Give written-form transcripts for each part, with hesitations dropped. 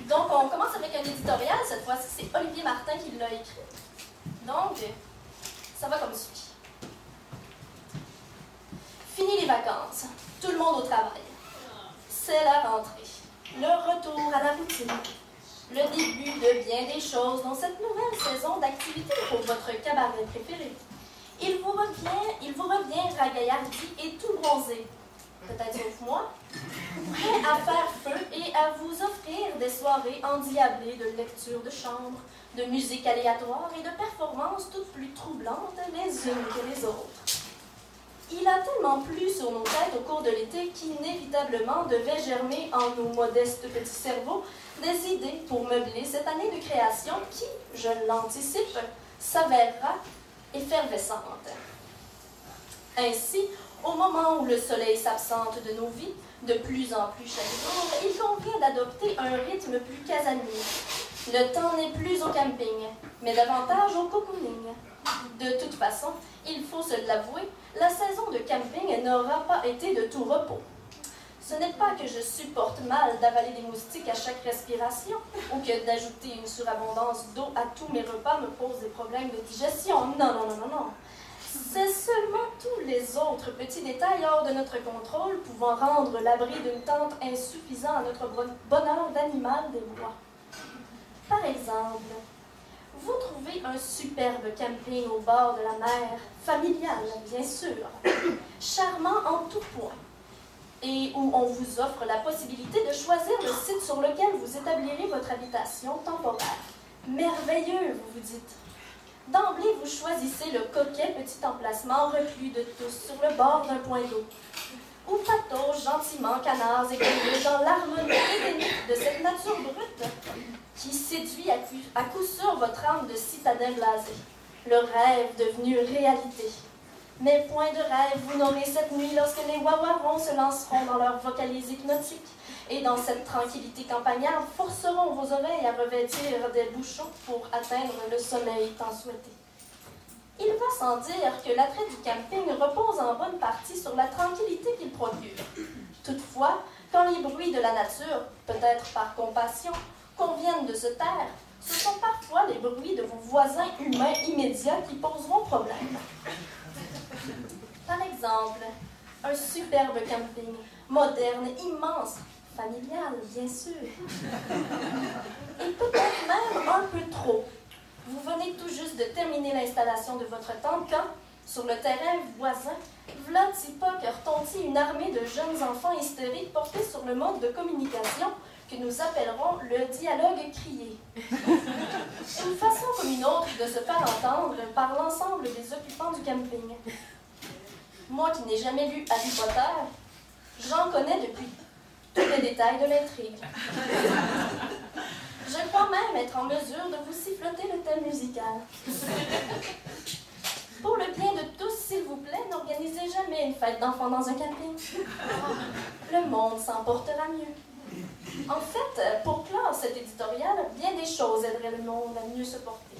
Donc, on commence avec un éditorial. Cette fois-ci, c'est Olivier Martin qui l'a écrit. Donc, ça va comme suit. Fini les vacances. Tout le monde au travail. C'est la rentrée. Le retour à la routine. Le début de bien des choses dans cette nouvelle saison d'activité pour votre cabaret préféré. Il vous revient ragaillardi et tout bronzé. Peut-être sauf moi, prêt à faire feu et à vous offrir des soirées endiablées de lecture de chambre, de musique aléatoire et de performances toutes plus troublantes les unes que les autres. Il a tellement plu sur nos têtes au cours de l'été qu'inévitablement devaient germer en nos modestes petits cerveaux des idées pour meubler cette année de création qui, je l'anticipe, s'avérera effervescente. Ainsi, au moment où le soleil s'absente de nos vies, de plus en plus chaque jour, il convient d'adopter un rythme plus casanier. Le temps n'est plus au camping, mais davantage au cocooning. De toute façon, il faut se l'avouer, la saison de camping n'aura pas été de tout repos. Ce n'est pas que je supporte mal d'avaler des moustiques à chaque respiration, ou que d'ajouter une surabondance d'eau à tous mes repas me pose des problèmes de digestion. Non, non, non, non, non. C'est seulement tous les autres petits détails hors de notre contrôle pouvant rendre l'abri d'une tente insuffisant à notre bonheur d'animal des bois. Par exemple, vous trouvez un superbe camping au bord de la mer, familial bien sûr, charmant en tout point, et où on vous offre la possibilité de choisir le site sur lequel vous établirez votre habitation temporaire. Merveilleux, vous vous dites. D'emblée, vous choisissez le coquet petit emplacement reclus de tous sur le bord d'un point d'eau, où patauge gentiment canards et grenouilles dans l'harmonie édénique de cette nature brute qui séduit à coup sûr votre âme de citadin blasé. Le rêve devenu réalité. Mais point de rêve vous n'aurez cette nuit lorsque les wawarons se lanceront dans leur vocalise hypnotique et dans cette tranquillité campagnarde forceront vos oreilles à revêtir des bouchons pour atteindre le soleil tant souhaité. Il va sans dire que l'attrait du camping repose en bonne partie sur la tranquillité qu'il procure. Toutefois, quand les bruits de la nature, peut-être par compassion, conviennent de se taire, ce sont parfois les bruits de vos voisins humains immédiats qui poseront problème. Par exemple, un superbe camping, moderne, immense, familial, bien sûr. Et peut-être même un peu trop. Vous venez tout juste de terminer l'installation de votre tente quand, sur le terrain voisin, v'là-t-il pas que retentit une armée de jeunes enfants hystériques portés sur le mode de communication que nous appellerons le dialogue crié. Une façon comme une autre de se faire entendre par l'ensemble des occupants du camping. Moi qui n'ai jamais lu Harry Potter, j'en connais depuis tous les détails de l'intrigue. Je crois même être en mesure de vous siffloter le thème musical. Pour le bien de tous, s'il vous plaît, n'organisez jamais une fête d'enfants dans un camping. Le monde s'en portera mieux. En fait, pour clore cet éditorial, bien des choses aideraient le monde à mieux se porter.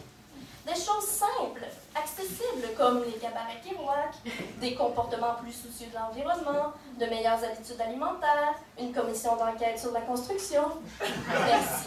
Des choses simples, accessibles, comme les cabarets Kerouac, des comportements plus soucieux de l'environnement, de meilleures habitudes alimentaires, une commission d'enquête sur la construction. Merci.